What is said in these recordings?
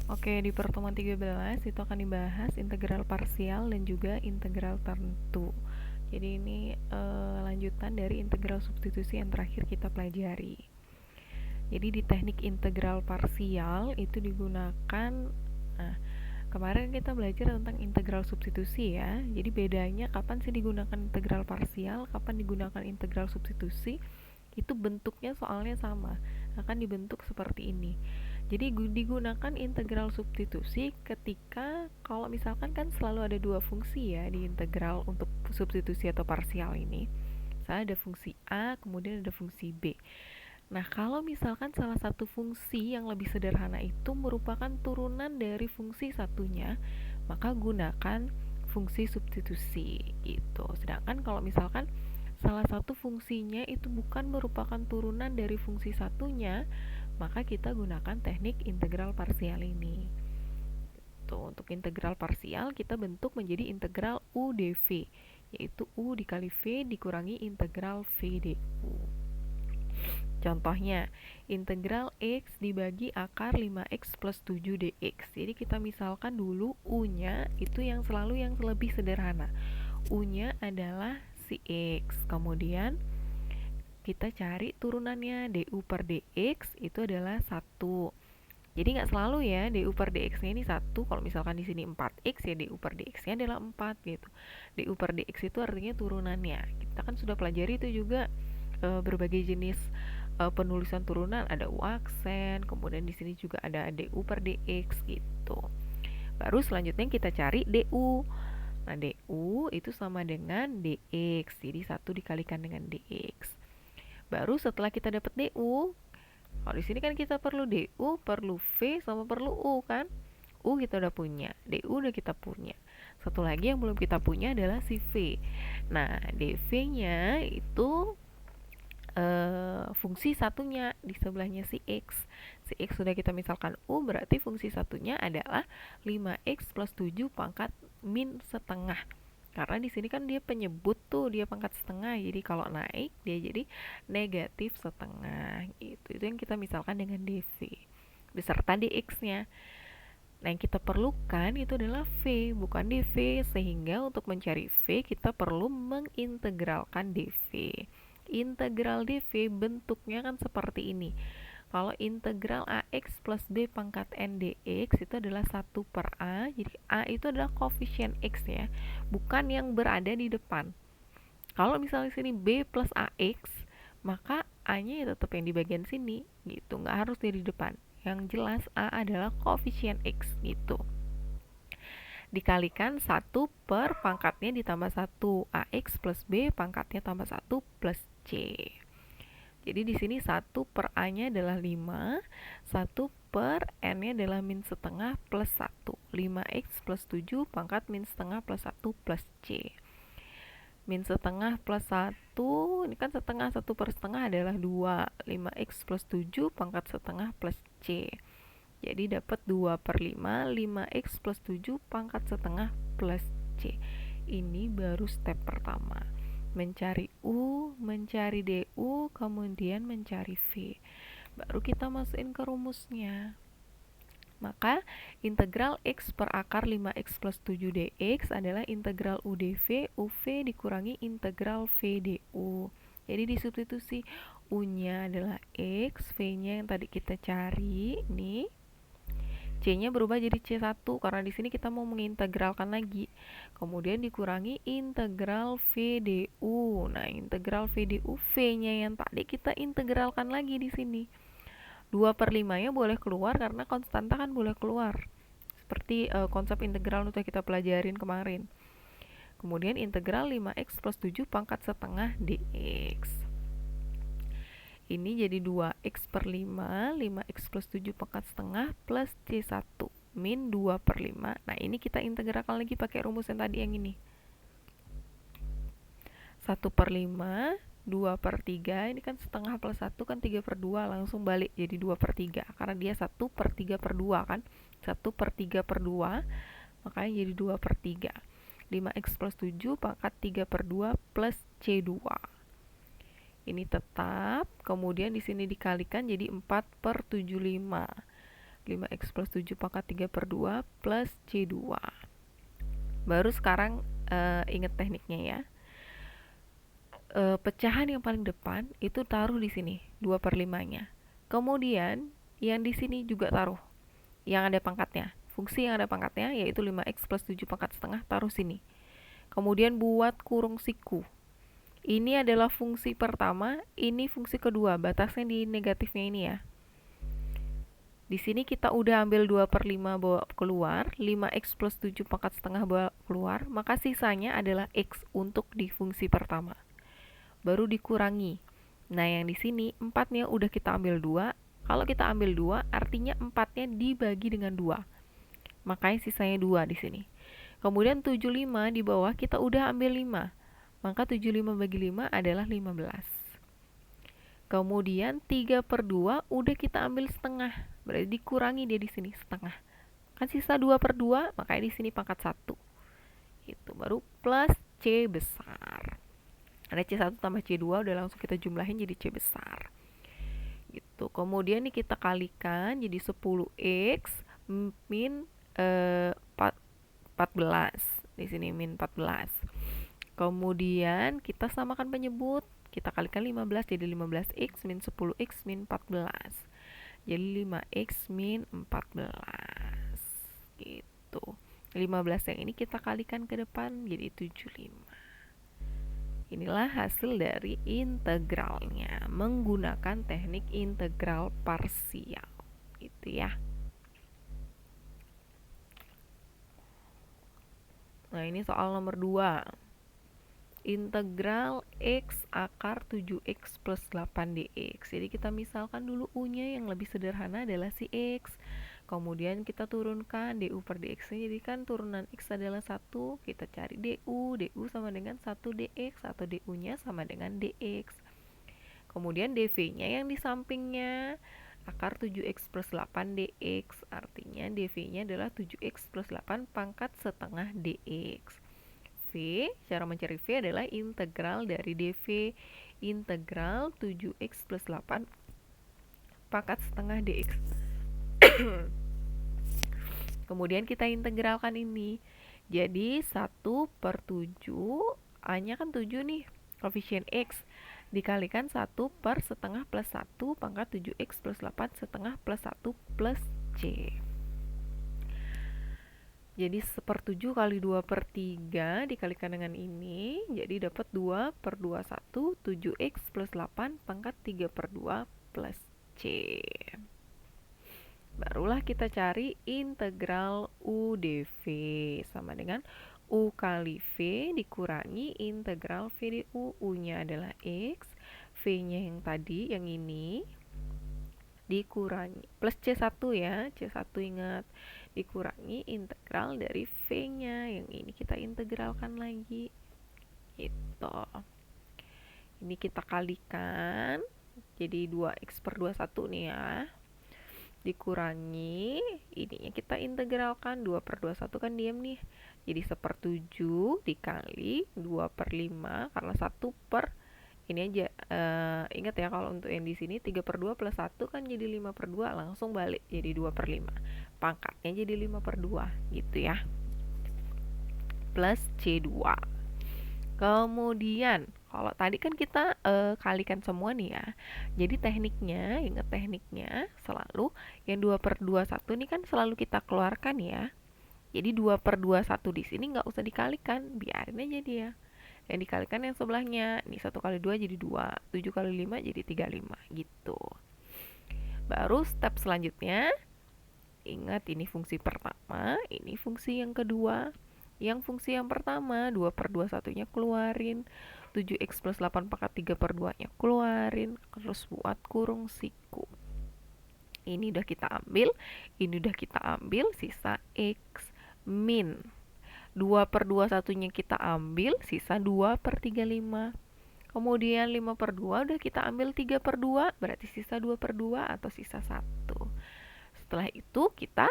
Oke, di pertemuan 13 itu akan dibahas integral parsial dan juga integral tertentu. Jadi ini lanjutan dari integral substitusi yang terakhir kita pelajari. Jadi di teknik integral parsial itu digunakan, nah, kemarin kita belajar tentang integral substitusi ya. Jadi bedanya kapan sih digunakan integral parsial, kapan digunakan integral substitusi, itu bentuknya soalnya sama, akan dibentuk seperti ini. Jadi digunakan integral substitusi ketika kalau misalkan kan selalu ada dua fungsi ya di integral untuk substitusi atau parsial ini. Misalnya ada fungsi A, kemudian ada fungsi B. Nah, kalau misalkan salah satu fungsi yang lebih sederhana itu merupakan turunan dari fungsi satunya, maka gunakan fungsi substitusi gitu. Sedangkan kalau misalkan salah satu fungsinya itu bukan merupakan turunan dari fungsi satunya, maka kita gunakan teknik integral parsial ini. Tuh, untuk integral parsial kita bentuk menjadi integral U dV, yaitu U dikali V dikurangi integral V du. Contohnya, integral X dibagi akar 5X plus 7 dx. Jadi kita misalkan dulu U-nya itu yang selalu yang lebih sederhana. U-nya adalah si X. Kemudian kita cari turunannya, du per dx itu adalah 1. Jadi nggak selalu ya du per dx-nya ini 1. Kalau misalkan di sini 4x ya du per dx-nya adalah 4 gitu. Du per dx itu artinya turunannya. Kita kan sudah pelajari itu juga berbagai jenis penulisan turunan, ada u aksen, kemudian di sini juga ada du per dx gitu. Baru selanjutnya kita cari du. Nah, du itu sama dengan dx. Jadi 1 dikalikan dengan dx. Baru setelah kita dapat du, kalau di sini kan kita perlu du, perlu v sama perlu u kan? U kita udah punya, du udah kita punya. Satu lagi yang belum kita punya adalah si v. Nah, dv-nya itu fungsi satunya di sebelahnya si X. Si X sudah kita misalkan U, berarti fungsi satunya adalah 5X plus 7 pangkat min setengah. Karena di sini kan dia penyebut tuh, dia pangkat setengah. Jadi kalau naik dia jadi negatif setengah. Itu yang kita misalkan dengan dV beserta dx-nya. Nah, yang kita perlukan itu adalah V, bukan dV. Sehingga untuk mencari V, kita perlu mengintegralkan dV. Integral dV bentuknya kan seperti ini. Kalau integral AX plus B pangkat N dx itu adalah 1 per A. Jadi A itu adalah koefisien X ya, bukan yang berada di depan. Kalau misalnya sini B plus AX, maka A-nya ya tetap yang di bagian sini gitu, nggak harus di depan. Yang jelas A adalah koefisien X gitu. Dikalikan 1 per pangkatnya ditambah 1. AX plus B pangkatnya tambah 1 plus C. Jadi di sini 1 per A-nya adalah 5, 1 per N-nya adalah min setengah plus 1. 5X plus 7 pangkat min setengah plus 1 plus C. Min setengah plus 1, ini kan setengah, 1 per setengah adalah 2. 5X plus 7 pangkat setengah plus C. Jadi dapat 2 per 5, 5x plus 7 pangkat setengah plus C. Ini baru step pertama. Mencari U, mencari DU, kemudian mencari V. Baru kita masukin ke rumusnya. Maka integral X per akar 5x plus 7 dx adalah integral U dV, UV dikurangi integral V du. Jadi disubstitusi, U-nya adalah X, V-nya yang tadi kita cari, nih. C-nya berubah jadi C1 karena di sini kita mau mengintegralkan lagi. Kemudian dikurangi integral V du. Nah, integral V du V-nya yang tadi kita integralkan lagi di sini. 2 per 5-nya boleh keluar karena konstanta kan boleh keluar. Seperti konsep integral yang kita pelajarin kemarin. Kemudian integral 5x plus 7 pangkat setengah dx. Ini jadi 2x per 5, 5x plus 7 pangkat setengah plus C1 min 2 per 5. Nah, ini kita integralkan lagi pakai rumus yang tadi yang ini. 1 per 5, 2 per 3, ini kan setengah plus 1 kan 3 per 2, langsung balik jadi 2 per 3. Karena dia 1 per 3 per 2 kan, 1 per 3 per 2, makanya jadi 2 per 3. 5x plus 7 pangkat 3 per 2 plus C2. Ini tetap, kemudian di sini dikalikan jadi 4 per 75. 5x plus 7 pangkat 3/2 plus C2. Baru sekarang ingat tekniknya ya. Pecahan yang paling depan itu taruh di sini 2/5-nya. Kemudian yang di sini juga taruh yang ada pangkatnya. Fungsi yang ada pangkatnya yaitu 5x plus 7 pangkat setengah taruh sini. Kemudian buat kurung siku. Ini adalah fungsi pertama, ini fungsi kedua. Batasnya di negatifnya ini ya. Di sini kita udah ambil 2/5 bawa keluar, 5x plus 7 pangkat setengah bawa keluar, maka sisanya adalah x untuk di fungsi pertama. Baru dikurangi. Nah, yang di sini 4-nya udah kita ambil 2. Kalau kita ambil 2, artinya 4-nya dibagi dengan 2. Makanya sisanya 2 di sini. Kemudian 75 di bawah kita udah ambil 5. Maka 75 bagi 5 adalah 15. Kemudian 3/2 udah kita ambil setengah. Berarti dikurangi dia di sini setengah. Kan sisa 2/2, makanya di sini pangkat 1. Itu baru plus C besar. Ada C1 tambah C2 udah langsung kita jumlahin jadi C besar. Gitu. Kemudian nih kita kalikan jadi 10x min 14. Di sini min 14. Kemudian kita samakan penyebut. Kita kalikan 15 jadi 15x min 10x min 14. Jadi 5x min 14. Gitu. 15 yang ini kita kalikan ke depan jadi 75. Inilah hasil dari integralnya menggunakan teknik integral parsial. Gitu ya. Nah, ini soal nomor 2. Integral x akar 7x plus 8 dx. Jadi kita misalkan dulu u-nya yang lebih sederhana adalah si x. Kemudian kita turunkan du per dx-nya. Jadi kan turunan x adalah 1. Kita cari du. Du sama dengan 1 dx atau du-nya sama dengan dx. Kemudian dv-nya yang di sampingnya akar 7x plus 8 dx. Artinya dv-nya adalah 7x plus 8 pangkat setengah dx. V, cara mencari V adalah integral dari dv integral 7x plus 8 pangkat setengah dx. Kemudian kita integralkan ini. Jadi 1/7, A-nya kan 7 nih, koefisien X. Dikalikan 1 per setengah plus 1 pangkat 7x plus 8 setengah plus 1 plus C. Jadi 1/7 kali 2/3 dikalikan dengan ini, jadi dapat 2/21, 7x plus 8 pangkat 3/2 plus C. Barulah kita cari integral U dv sama dengan U kali V dikurangi integral V du. U-nya adalah X, V-nya yang tadi, yang ini, dikurangi plus C1 ya, C1 ingat, dikurangi integral dari V-nya yang ini kita integralkan lagi gitu. Ini kita kalikan jadi 2x/21 nih ya, dikurangi ininya kita integralkan 2/21 kan diam nih, jadi 1/7 dikali 2/5 karena 1 per ini aja. Ingat ya kalau untuk yang di sini 3/2 plus 1 kan jadi 5/2, langsung balik jadi 2/5. Pangkatnya jadi 5/2 gitu ya. Plus C2. Kemudian kalau tadi kan kita kalikan semua nih ya. Jadi tekniknya, ingat tekniknya selalu yang 2/21 ini kan selalu kita keluarkan ya. Jadi 2/21 di sini nggak usah dikalikan, biarin aja dia. Yang dikalikan yang sebelahnya, ini 1 kali 2 jadi 2, 7 kali 5 jadi 35 gitu. Baru step selanjutnya, ingat ini fungsi pertama, ini fungsi yang kedua. Yang fungsi yang pertama 2/21 nya keluarin, 7x plus 8 pangkat 3/2 nya keluarin, terus buat kurung siku. Ini udah kita ambil, ini udah kita ambil, sisa x min 2/21 nya kita ambil, sisa 2/35. Kemudian 5/2 udah kita ambil 3/2, berarti sisa 2/2 atau sisa 1. Setelah itu kita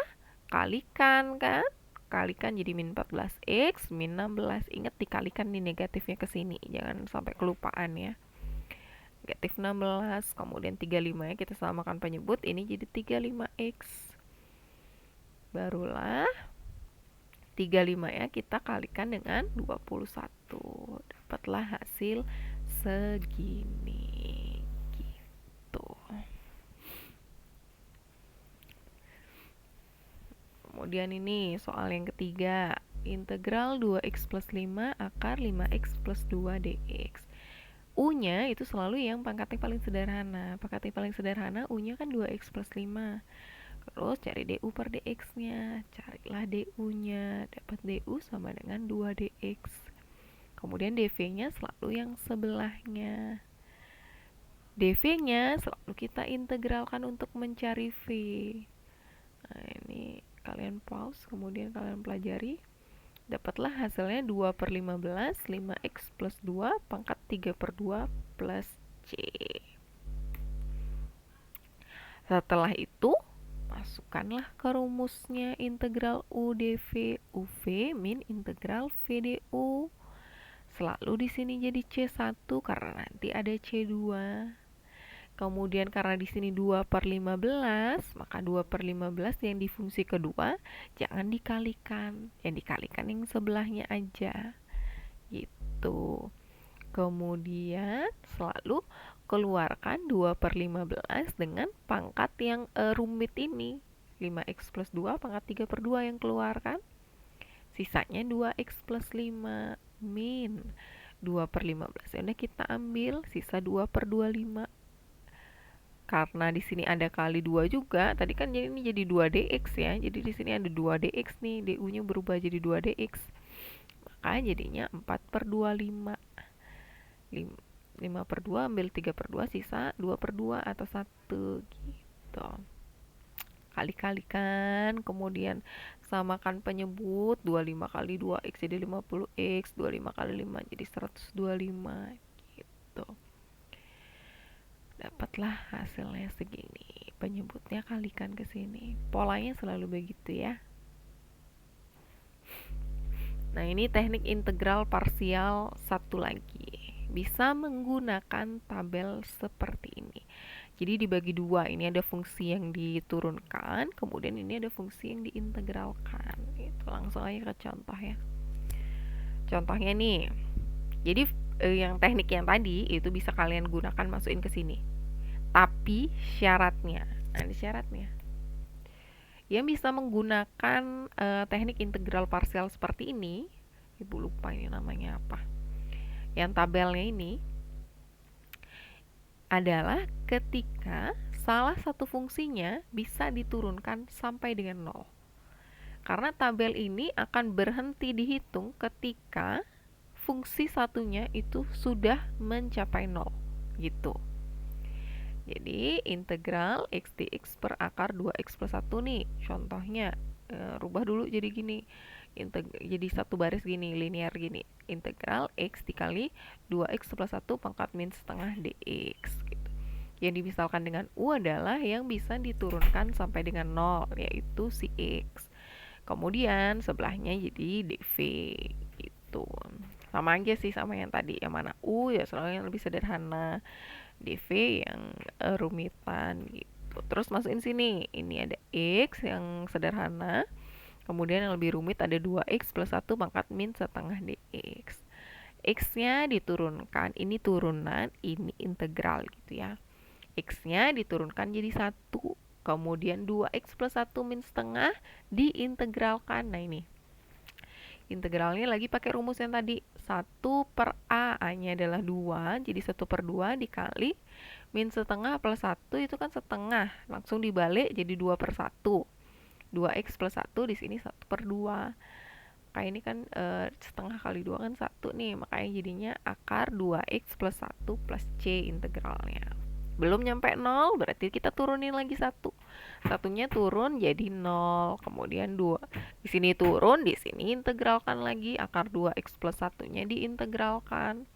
kalikan kan? Kalikan jadi min 14x min 16. Ingat dikalikan nih negatifnya ke sini, jangan sampai kelupaan ya. Negatif 16, kemudian 35 nya kita samakan penyebut, ini jadi 35x. Barulah 35 ya kita kalikan dengan 21. Dapatlah hasil segini. Gitu. Kemudian ini soal yang ketiga. Integral 2x plus 5 akar 5x plus 2 dx. U-nya itu selalu yang pangkatnya paling sederhana. Pangkatnya paling sederhana U-nya kan 2x plus 5. Terus cari du per dx-nya. Carilah du-nya. Dapat du sama dengan 2 dx. Kemudian dv-nya selalu yang sebelahnya. dv-nya selalu kita integralkan untuk mencari v. Nah, ini kalian pause, kemudian kalian pelajari. Dapatlah hasilnya 2 per 15, 5x plus 2 pangkat 3 per 2 plus c. Setelah itu, masukkanlah ke rumusnya integral u dv, uv min integral v du. Selalu di sini jadi c1 karena nanti ada c2. Kemudian karena di sini 2 per 15, maka 2 per 15 yang di fungsi kedua jangan dikalikan. Yang dikalikan yang sebelahnya aja. Gitu. Kemudian selalu keluarkan 2 per 15 dengan pangkat yang rumit ini. 5x plus 2 pangkat 3 per 2 yang keluarkan. Sisanya 2x plus 5 min 2 per 15. Udah kita ambil sisa 2 per 25. Karena di sini ada kali 2 juga, tadi kan ini jadi 2 dx ya. Jadi di sini ada 2 dx nih, du-nya berubah jadi 2 dx. Maka jadinya 4 per 25. 5 per 2 ambil 3 per 2, sisa 2 per 2 atau 1 gitu. Kali-kalikan, kemudian samakan penyebut. 25 kali 2x jadi 50x, 25 kali 5 jadi 125 gitu. Dapatlah hasilnya segini. Penyebutnya kalikan ke sini. Polanya selalu begitu ya. Nah, ini teknik integral parsial satu lagi. Bisa menggunakan tabel seperti ini. Jadi dibagi dua. Ini ada fungsi yang diturunkan, kemudian ini ada fungsi yang diintegralkan. Itu langsung aja ke contoh ya. Contohnya nih. Jadi yang teknik yang tadi itu bisa kalian gunakan masukin ke sini. Tapi syaratnya, nah ini syaratnya, yang bisa menggunakan teknik integral parsial seperti ini, ibu lupa ini namanya apa, yang tabelnya ini adalah ketika salah satu fungsinya bisa diturunkan sampai dengan 0. Karena tabel ini akan berhenti dihitung ketika fungsi satunya itu sudah mencapai 0 gitu. Jadi integral x dx per akar 2x plus 1 nih contohnya. Rubah dulu jadi gini. Jadi satu baris gini, linear gini. Integral x dikali 2x plus 1 pangkat min setengah dx gitu. Yang dimisalkan dengan u adalah yang bisa diturunkan sampai dengan 0, yaitu si x. Kemudian sebelahnya jadi dv gitu. Sama aja sih sama yang tadi. Yang mana u ya selalu yang lebih sederhana, dv yang rumitan gitu. Terus masukin sini, ini ada x yang sederhana, kemudian yang lebih rumit ada 2x plus 1 pangkat min setengah dx. X-nya diturunkan, ini turunan, ini integral gitu ya. X-nya diturunkan jadi 1, kemudian 2x plus 1 min setengah diintegralkan. Nah ini integralnya lagi pakai rumus yang tadi, 1 per a, a-nya adalah 2, jadi 1 per 2 dikali min setengah plus 1 itu kan setengah, langsung dibalik jadi 2 per 1. 2x plus 1 di sini 1 per 2. Maka ini kan setengah kali 2 kan 1 nih, makanya jadinya akar 2x plus 1 plus c integralnya. Belum nyampe 0, berarti kita turunin lagi 1. Satunya turun jadi 0, kemudian 2. Di sini turun, di sini integralkan lagi, akar 2x plus 1-nya diintegralkan.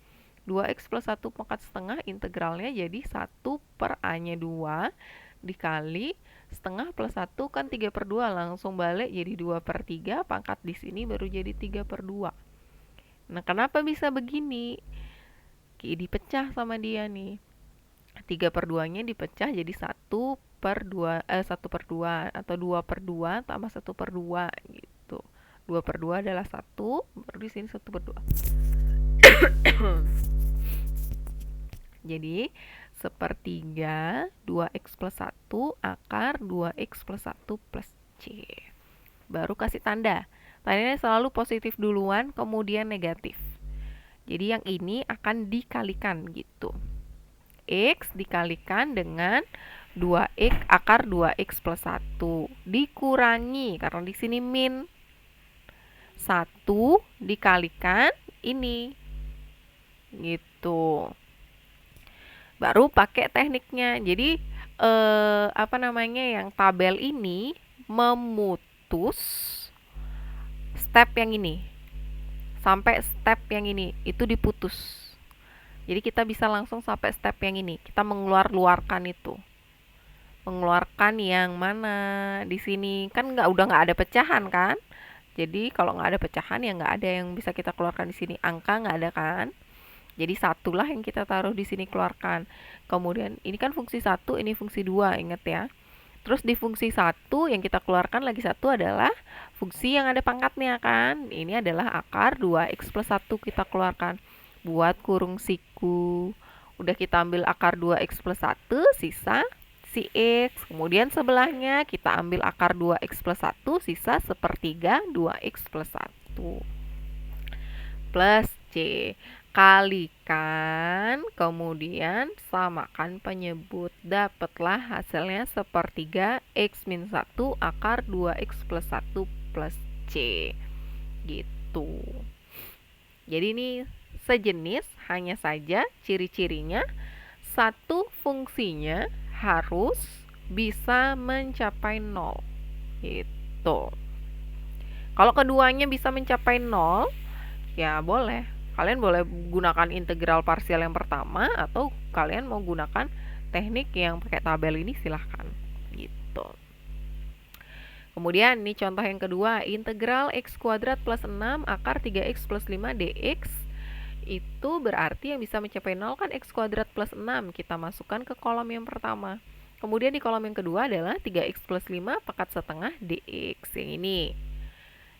2x plus 1 pangkat setengah, integralnya jadi 1 per a-nya 2, dikali setengah plus 1 kan 3 per 2, langsung balik jadi 2 per 3, pangkat di sini baru jadi 3 per 2. Nah, kenapa bisa begini? Dipecah sama dia nih. 3 per 2-nya dipecah jadi 1 1 per 2 atau 2 per 2 tambah 1 per 2 gitu. 2 per 2 adalah 1, baru di sini 1 per 2. Jadi, sepertiga 2x plus 1 akar 2x plus 1 plus C. Baru kasih tanda. Tandanya selalu positif duluan, kemudian negatif. Jadi yang ini akan dikalikan gitu. X dikalikan dengan 2x akar 2x plus 1. Dikurangi, karena di sini min. 1 dikalikan ini. Gitu. Baru pakai tekniknya. Jadi yang tabel ini memutus step yang ini sampai step yang ini itu diputus. Jadi kita bisa langsung sampai step yang ini. Kita mengeluarkan itu. Mengeluarkan yang mana? Di sini kan udah nggak ada pecahan kan? Jadi kalau nggak ada pecahan ya nggak ada yang bisa kita keluarkan di sini. Angka nggak ada kan? Jadi satulah yang kita taruh di sini keluarkan. Kemudian ini kan fungsi 1, ini fungsi 2, ingat ya. Terus di fungsi 1 yang kita keluarkan lagi 1 adalah fungsi yang ada pangkatnya kan. Ini adalah akar 2x plus 1 kita keluarkan. Buat kurung siku. Udah kita ambil akar 2x plus 1, sisa si x. Kemudian sebelahnya kita ambil akar 2x plus 1, sisa sepertiga 2x plus 1. Plus C. Kalikan, kemudian samakan penyebut. Dapatlah hasilnya sepertiga x min 1 akar 2x plus 1 plus C. Gitu. Jadi ini sejenis, hanya saja ciri-cirinya satu fungsinya harus bisa mencapai 0. Gitu. Kalau keduanya bisa mencapai 0, ya boleh. Kalian boleh gunakan integral parsial yang pertama atau kalian mau gunakan teknik yang pakai tabel ini silahkan gitu. Kemudian ini contoh yang kedua, integral x kuadrat plus 6 akar 3x plus 5 dx. Itu berarti yang bisa mencapai 0 kan x kuadrat plus 6. Kita masukkan ke kolom yang pertama. Kemudian di kolom yang kedua adalah 3x plus 5 pangkat setengah dx. Yang ini.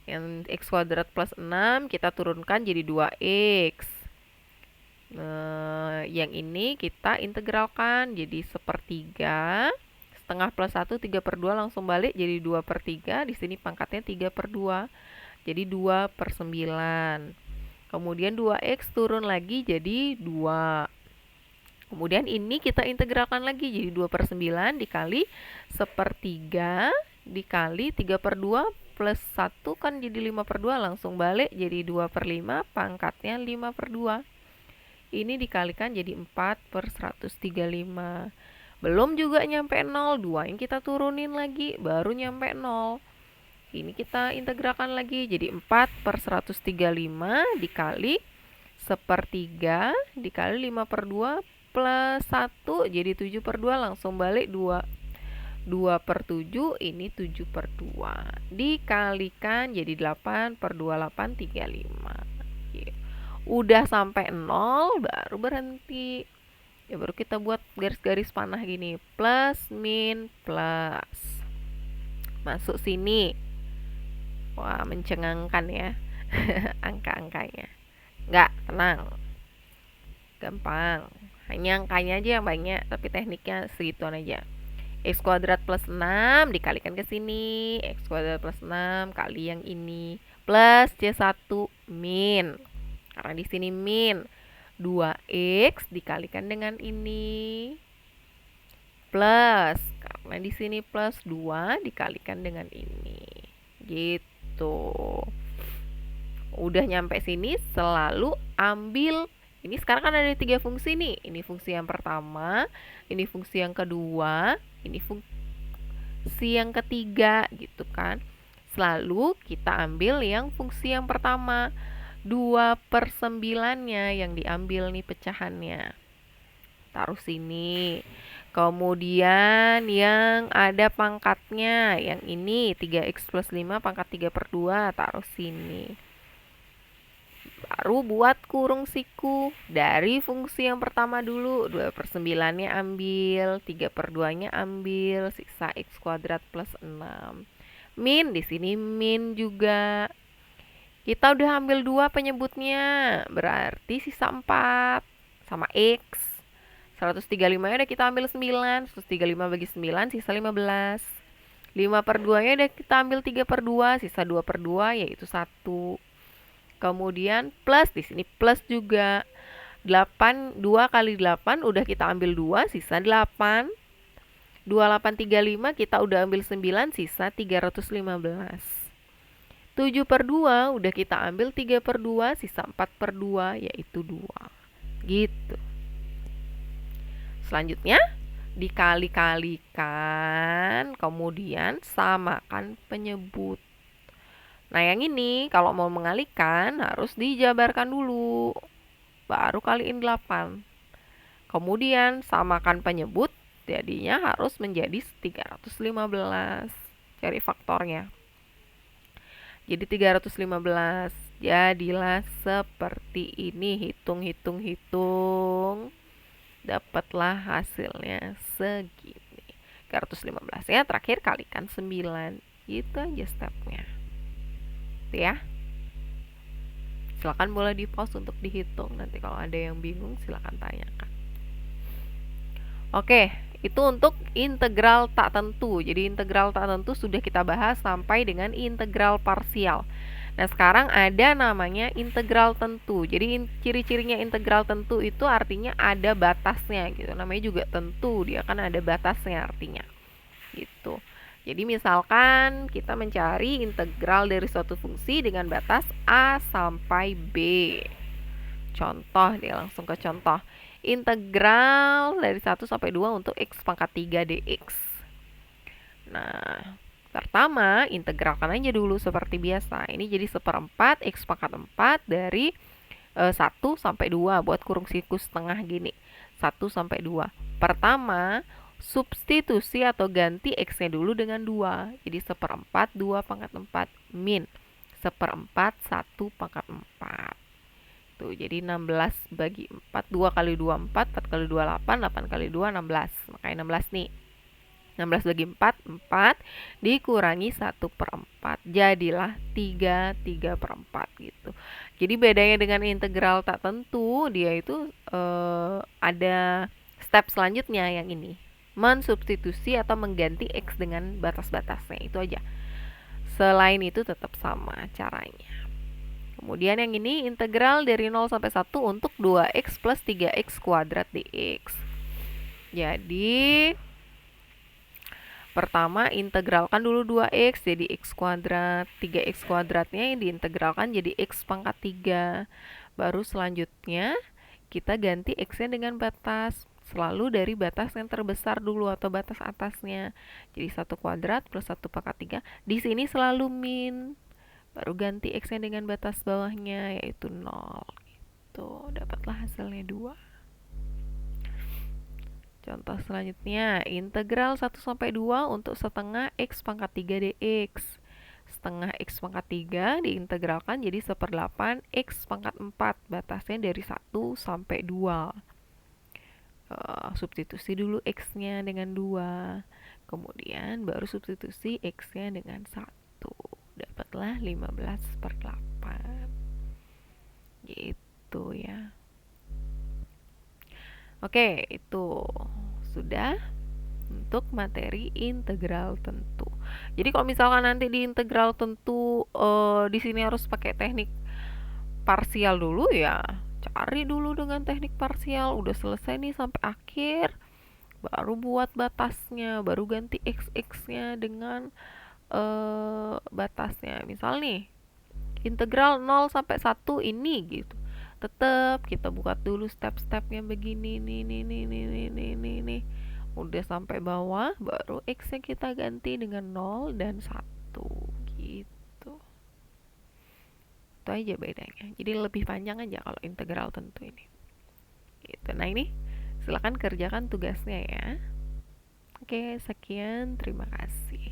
Yang x kuadrat plus 6 kita turunkan jadi 2x. Yang ini kita integralkan jadi sepertiga. Setengah plus 1, 3 per 2 langsung balik jadi 2 per 3. Di sini pangkatnya 3 per 2. Jadi 2 per 9. Kemudian 2x turun lagi jadi 2. Kemudian ini kita integralkan lagi jadi 2 per 9 dikali sepertiga dikali 3 per 2 plus 1 kan jadi 5 per 2 langsung balik jadi 2 per 5 pangkatnya 5 per 2. Ini dikalikan jadi 4 per 135. Belum juga nyampe 0, 2 yang kita turunin lagi baru nyampe 0. Ini kita integralkan lagi jadi 4 per 135 dikali sepertiga dikali 5 per 2 plus 1 jadi 7 per 2 langsung balik 2 per 7, ini 7 per 2. Dikalikan jadi 8 per 28, 35. Udah sampai 0, baru berhenti. Ya baru kita buat garis-garis panah gini. Plus, min, plus. Masuk sini. Wah, mencengangkan ya. Angka-angkanya. Enggak, tenang. Gampang. Hanya angkanya aja yang banyak, tapi tekniknya segituan aja. X kuadrat plus 6 dikalikan ke sini. X kuadrat plus 6 kali yang ini. Plus C1 min. Karena di sini min. 2X dikalikan dengan ini. Plus. Karena di sini plus 2 dikalikan dengan ini. Gitu. Udah nyampe sini selalu ambil. Ini sekarang kan ada 3 fungsi nih. Ini fungsi yang pertama, ini fungsi yang kedua, ini fungsi yang ketiga gitu kan. Selalu kita ambil yang fungsi yang pertama. 2 per 9-nya yang diambil nih pecahannya. Taruh sini. Kemudian yang ada pangkatnya, yang ini 3x plus 5 pangkat 3 per 2, taruh sini. Baru buat kurung siku. Dari fungsi yang pertama dulu, 2/9-nya ambil, 3/2-nya ambil, sisa x kuadrat plus 6. Min, di sini min juga. Kita udah ambil 2 penyebutnya, berarti sisa 4 sama x. 135-nya udah kita ambil 9, 135 bagi 9 sisa 15. 5/2-nya udah kita ambil 3/2, sisa 2/2 yaitu 1. Kemudian plus, di sini plus juga. 2 kali 8 udah kita ambil 2, sisa 8. 2835 kita udah ambil 9, sisa 315. 7/2 udah kita ambil 3/2, sisa 4/2 yaitu 2. Gitu. Selanjutnya dikali-kalikan, kemudian samakan penyebut. Nah, yang ini kalau mau mengalihkan harus dijabarkan dulu. Baru kaliin 8. Kemudian samakan penyebut, jadinya harus menjadi 315. Cari faktornya. Jadi 315. Jadilah seperti ini. Hitung. Dapatlah hasilnya segini. 315 ya, terakhir kalikan 9. Itu aja stepnya. Itu ya. Silakan boleh di pause untuk dihitung. Nanti kalau ada yang bingung silakan tanyakan. Oke, itu untuk integral tak tentu. Jadi integral tak tentu sudah kita bahas sampai dengan integral parsial. Nah, sekarang ada namanya integral tentu. Jadi ciri-cirinya integral tentu itu artinya ada batasnya gitu. Namanya juga tentu, dia kan ada batasnya artinya. Gitu. Jadi misalkan kita mencari integral dari suatu fungsi dengan batas A sampai B. Contoh, dia langsung ke contoh. Integral dari 1 sampai 2 untuk x pangkat 3 dx. Nah, pertama integralkan aja dulu seperti biasa. Ini jadi 1/4 x pangkat 4 dari 1 sampai 2 buat kurung siku setengah gini. 1 sampai 2. Pertama, substitusi atau ganti x-nya dulu dengan 2. Jadi 1/4 2 pangkat 4 min 1/4 1 pangkat 4. Tuh, jadi 16 bagi 4, 2 kali 2 4, 4 kali 2 8, 8 kali 2 16. Makanya 16 nih. 16 bagi 4, 4 dikurangi 1/4. Jadilah 3/4 gitu. Jadi bedanya dengan integral tak tentu, dia itu ada step selanjutnya yang ini. Mensubstitusi atau mengganti x dengan batas-batasnya, itu aja. Selain itu tetap sama caranya. Kemudian yang ini integral dari 0 sampai 1 untuk 2x plus 3x kuadrat dx. Jadi pertama integralkan dulu 2x jadi x kuadrat, 3x kuadratnya yang diintegralkan jadi x pangkat 3. Baru selanjutnya kita ganti x-nya dengan batas. Selalu dari batas yang terbesar dulu atau batas atasnya. Jadi 1 kuadrat plus 1 pangkat 3. Di sini selalu min. Baru ganti x-nya dengan batas bawahnya yaitu 0. Gitu. Dapatlah hasilnya 2. Contoh selanjutnya, integral 1 sampai 2 untuk setengah x pangkat 3 dx. Setengah x pangkat 3 diintegralkan jadi 1/8 x pangkat 4. Batasnya dari 1 sampai 2. Substitusi dulu x-nya dengan 2. Kemudian baru substitusi x-nya dengan 1. Dapatlah 15/8. Gitu ya. Oke, itu sudah untuk materi integral tentu. Jadi kalau misalkan nanti di integral tentu di sini harus pakai teknik parsial dulu ya, cari dulu dengan teknik parsial. Udah selesai nih sampai akhir, baru buat batasnya, baru ganti x-nya dengan batasnya. Misal nih, integral 0 sampai 1 ini gitu. Tetap kita buat dulu step-stepnya begini nih. Udah sampai bawah, baru x-nya kita ganti dengan 0 dan 1 gitu. Itu aja bedanya. Jadi lebih panjang aja kalau integral tentu ini. Gitu. Nah, ini silakan kerjakan tugasnya ya. Oke, sekian, terima kasih.